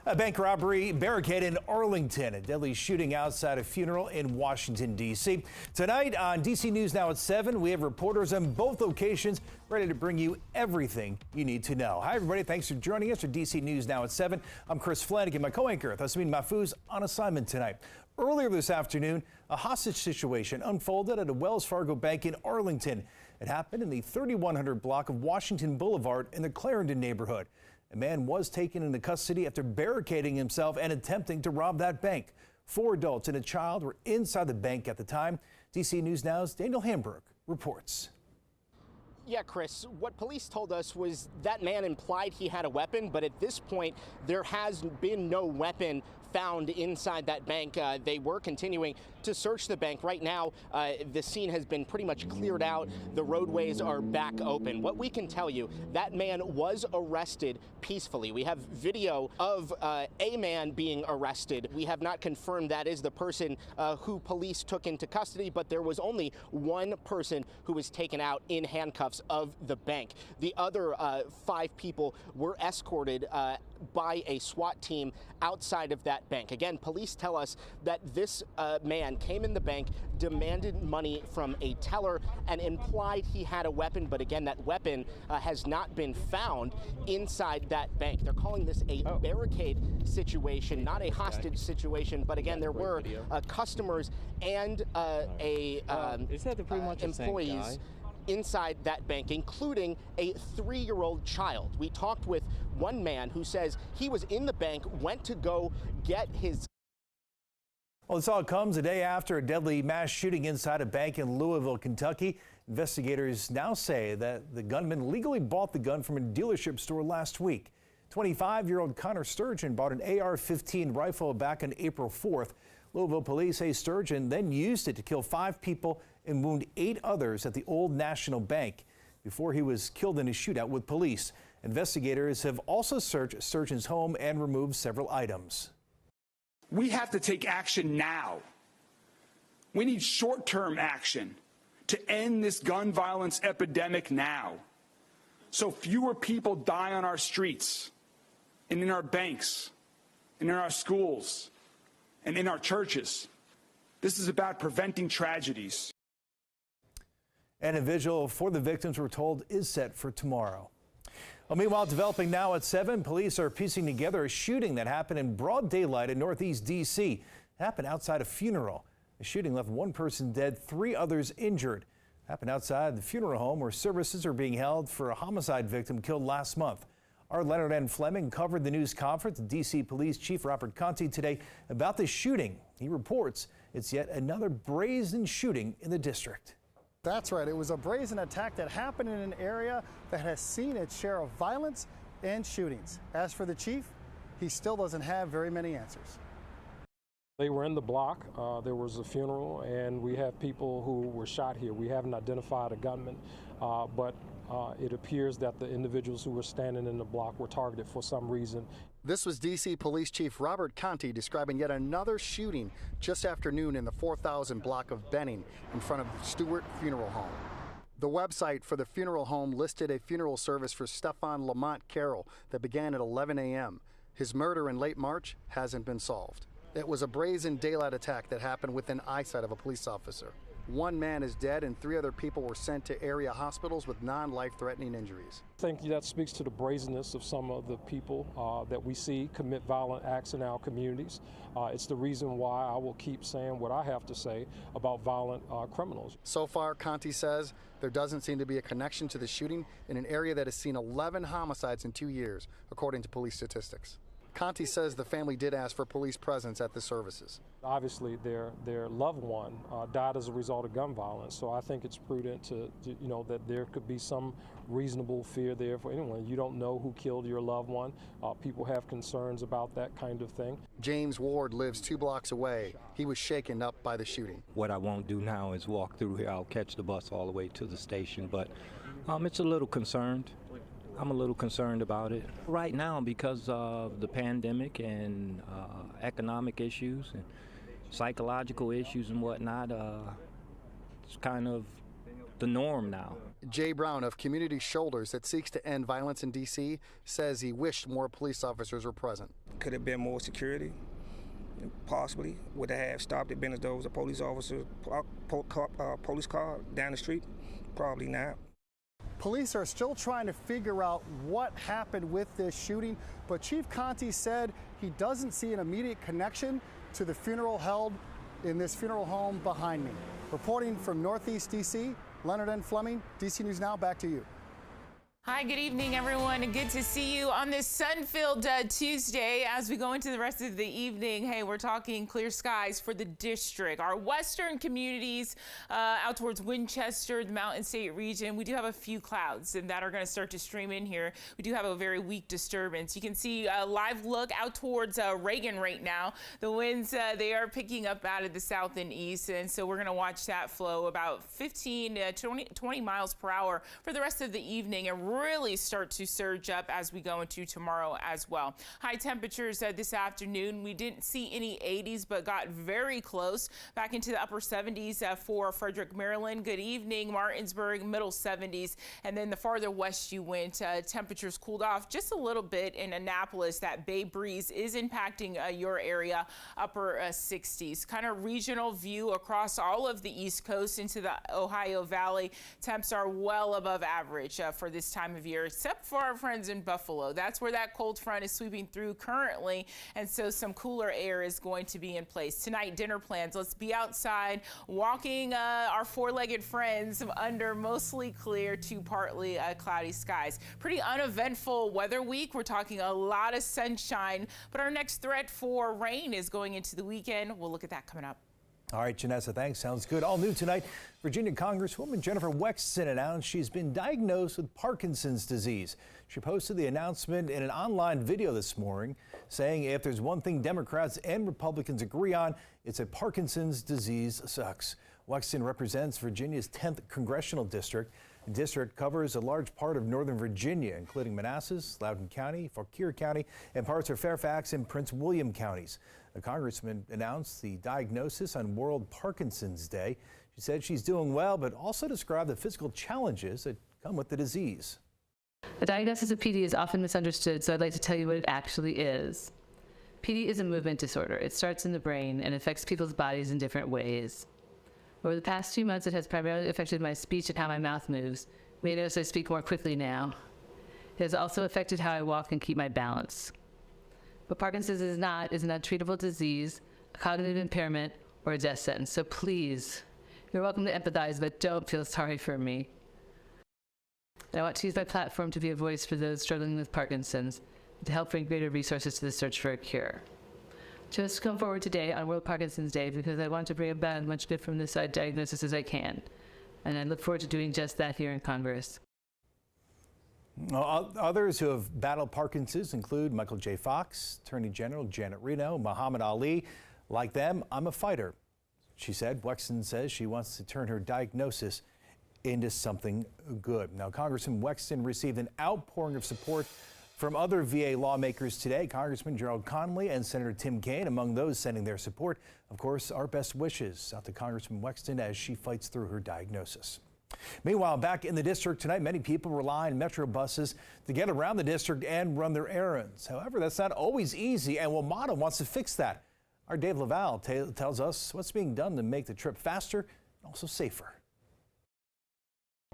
A bank robbery barricade in Arlington, a deadly shooting outside a funeral in Washington, D.C. Tonight on DC News Now at 7, we have reporters on both locations ready to bring you everything you need to know. Hi, everybody. Thanks for joining us for DC News Now at 7. I'm Chris Flanagan, my co-anchor, Thasmin Mahfouz, on assignment tonight. Earlier this afternoon, a hostage situation unfolded at a Wells Fargo bank in Arlington. It happened in the 3100 block of Washington Boulevard in the Clarendon neighborhood. A man was taken into custody after barricading himself and attempting to rob that bank. 4 adults and a child were inside the bank at the time. DC News Now's Daniel Hamburg reports. Yeah, Chris, what police told us was that man implied he had a weapon, but at this point, there has been no weapon found inside that bank. They were continuing to search the bank. Right now, the scene has been pretty much cleared out. The roadways are back open. What we can tell you, that man was arrested peacefully. We have video of a man being arrested. We have not confirmed that is the person who police took into custody, but there was only one person who was taken out in handcuffs of the bank. The other 5 people were escorted by a SWAT team outside of that bank. Again, police tell us that this man came in the bank, demanded money from a teller, and implied he had a weapon. But again, that weapon has not been found inside that bank. They're calling this a barricade situation, not a hostage situation. But again, there were customers and employees inside that bank, including a 3-year-old child. We talked with one man who says he was in the bank, went to go get his. Well, this all comes a day after a deadly mass shooting inside a bank in Louisville, Kentucky. Investigators now say that the gunman legally bought the gun from a dealership store last week. 25-year-old Connor Sturgeon bought an AR-15 rifle back on April 4th. Louisville police say Sturgeon then used it to kill 5 people and wound 8 others at the Old National Bank before he was killed in a shootout with police. Investigators have also searched Sturgeon's home and removed several items. We have to take action now. We need short-term action to end this gun violence epidemic now, so fewer people die on our streets and in our banks and in our schools and in our churches. This is about preventing tragedies. And a vigil for the victims, we're told, is set for tomorrow. Well, meanwhile, developing now at 7, police are piecing together a shooting that happened in broad daylight in Northeast D.C. It happened outside a funeral. The shooting left 1 person dead, 3 others injured. It happened outside the funeral home where services are being held for a homicide victim killed last month. Our Leonard N. Fleming covered the news conference with D.C. Police Chief Robert Contee today about the shooting. He reports it's yet another brazen shooting in the district. That's right. It was a brazen attack that happened in an area that has seen its share of violence and shootings. As for the chief, he still doesn't have very many answers. They were in the block. There was a funeral, and we have people who were shot here. We haven't identified a gunman, but it appears that the individuals who were standing in the block were targeted for some reason. This was D.C. Police Chief Robert Contee describing yet another shooting just after noon in the 4000 block of Benning in front of Stewart Funeral Home. The website for the funeral home listed a funeral service for Stefan Lamont Carroll that began at 11 a.m. His murder in late March hasn't been solved. It was a brazen daylight attack that happened within eyesight of a police officer. 1 man is dead and 3 other people were sent to area hospitals with non-life-threatening injuries. I think that speaks to the brazenness of some of the people that we see commit violent acts in our communities. It's the reason why I will keep saying what I have to say about violent criminals. So far, Contee says there doesn't seem to be a connection to the shooting in an area that has seen 11 homicides in 2 years, according to police statistics. Contee says the family did ask for police presence at the services. Obviously, their loved one died as a result of gun violence, so I think it's prudent to that there could be some reasonable fear there for anyone. You don't know who killed your loved one. People have concerns about that kind of thing. James Ward lives 2 blocks away. He was shaken up by the shooting. What I won't do now is walk through here. I'll catch the bus all the way to the station, but it's a little concerned. I'm a little concerned about it right now because of the pandemic and economic issues and psychological issues and whatnot. It's kind of the norm now. Jay Brown of Community Shoulders, that seeks to end violence in D.C., says he wished more police officers were present. Could have been more security. Possibly would have stopped it. Been as though it was a police officer, police car down the street. Probably not. Police are still trying to figure out what happened with this shooting, but Chief Conti said he doesn't see an immediate connection to the funeral held in this funeral home behind me. Reporting from Northeast D.C., Leonard N. Fleming, D.C. News Now, back to you. Hi, good evening, everyone, and good to see you on this sun-filled Tuesday. As we go into the rest of the evening, hey, we're talking clear skies for the district. Our western communities out towards Winchester, the Mountain State region, we do have a few clouds and that are going to start to stream in here. We do have a very weak disturbance. You can see a live look out towards Reagan right now. The winds, they are picking up out of the south and east, and so we're going to watch that flow about 15 to 20 miles per hour for the rest of the evening, and really start to surge up as we go into tomorrow as well. High temperatures this afternoon. We didn't see any 80s, but got very close back into the upper 70s for Frederick, Maryland. Good evening, Martinsburg, middle 70s. And then the farther west you went, temperatures cooled off just a little bit in Annapolis. That bay breeze is impacting your area, upper 60s. Kind of regional view across all of the East Coast into the Ohio Valley. Temps are well above average for this time of year, except for our friends in Buffalo. That's where that cold front is sweeping through currently, and so some cooler air is going to be in place. Tonight, dinner plans. Let's be outside walking our four-legged friends under mostly clear to partly cloudy skies. Pretty uneventful weather week. We're talking a lot of sunshine, but our next threat for rain is going into the weekend. We'll look at that coming up. All right, Janessa, thanks. Sounds good. All new tonight, Virginia Congresswoman Jennifer Wexton announced she's been diagnosed with Parkinson's disease. She posted the announcement in an online video this morning, saying if there's one thing Democrats and Republicans agree on, it's that Parkinson's disease sucks. Wexton represents Virginia's 10th congressional district. The district covers a large part of northern Virginia, including Manassas, Loudoun County, Fauquier County, and parts of Fairfax and Prince William counties. The congressman announced the diagnosis on World Parkinson's Day. She said she's doing well, but also described the physical challenges that come with the disease. The diagnosis of PD is often misunderstood, so I'd like to tell you what it actually is. PD is a movement disorder. It starts in the brain and affects people's bodies in different ways. Over the past 2 months, it has primarily affected my speech and how my mouth moves. You may notice I speak more quickly now. It has also affected how I walk and keep my balance. But Parkinson's is not an untreatable disease, a cognitive impairment, or a death sentence. So please, you're welcome to empathize, but don't feel sorry for me. And I want to use my platform to be a voice for those struggling with Parkinson's, and to help bring greater resources to the search for a cure. Just come forward today on World Parkinson's Day because I want to bring about as much good from this diagnosis as I can. And I look forward to doing just that here in Congress. Others who have battled Parkinson's include Michael J. Fox, Attorney General Janet Reno, Muhammad Ali. Like them, I'm a fighter, she said. Wexton says she wants to turn her diagnosis into something good. Now, Congressman Wexton received an outpouring of support from other VA lawmakers today. Congressman Gerald Connolly and Senator Tim Kaine among those sending their support. Of course, our best wishes out to Congressman Wexton as she fights through her diagnosis. Meanwhile, back in the district tonight, many people rely on Metro buses to get around the district and run their errands. However, that's not always easy, and WMATA wants to fix that. Our Dave Laval tells us what's being done to make the trip faster and also safer.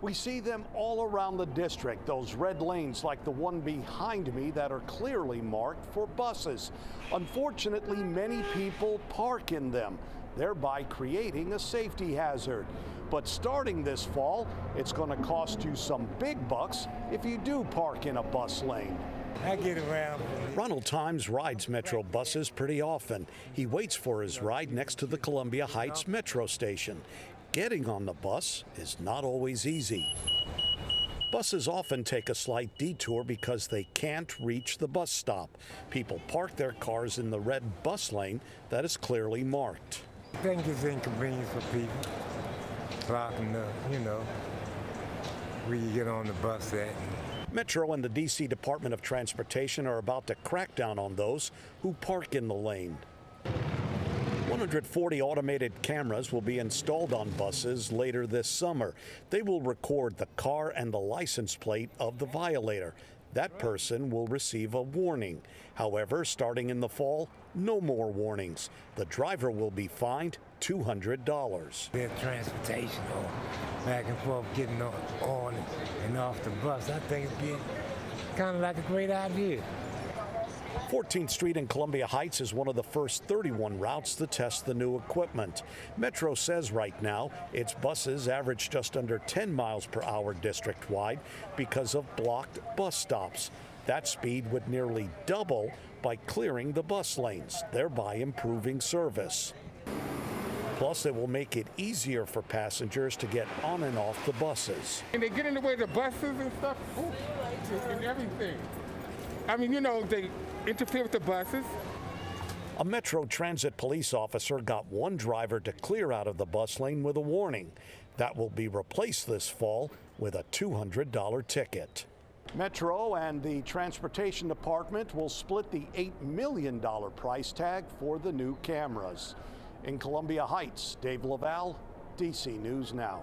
We see them all around the district, those red lanes like the one behind me that are clearly marked for buses. Unfortunately, many people park in them, thereby creating a safety hazard. But starting this fall, it's going to cost you some big bucks if you do park in a bus lane. I get around. Ronald Times rides Metro buses pretty often. He waits for his ride next to the Columbia Heights Metro station. Getting on the bus is not always easy. Buses often take a slight detour because they can't reach the bus stop. People park their cars in the red bus lane that is clearly marked. I think it's inconvenient for people. Blocking up, where you get on the bus at. Metro and the D.C. Department of Transportation are about to crack down on those who park in the lane. 140 automated cameras will be installed on buses later this summer. They will record the car and the license plate of the violator. That person will receive a warning. However, starting in the fall, no more warnings. The driver will be fined $200. Their transportation or back and forth getting on and off the bus, I think it'd be kind of like a great idea. 14th Street in Columbia Heights is one of the first 31 routes to test the new equipment. Metro says right now its buses average just under 10 miles per hour district-wide because of blocked bus stops. That speed would nearly double by clearing the bus lanes, thereby improving service. Plus, it will make it easier for passengers to get on and off the buses. And they get in the way of the buses and stuff, and everything. I mean, you know, they interfere with the buses. A Metro Transit police officer got one driver to clear out of the bus lane with a warning. That will be replaced this fall with a $200 ticket. Metro and the Transportation Department will split the $8 million price tag for the new cameras. In Columbia Heights, Dave Laval, DC News Now.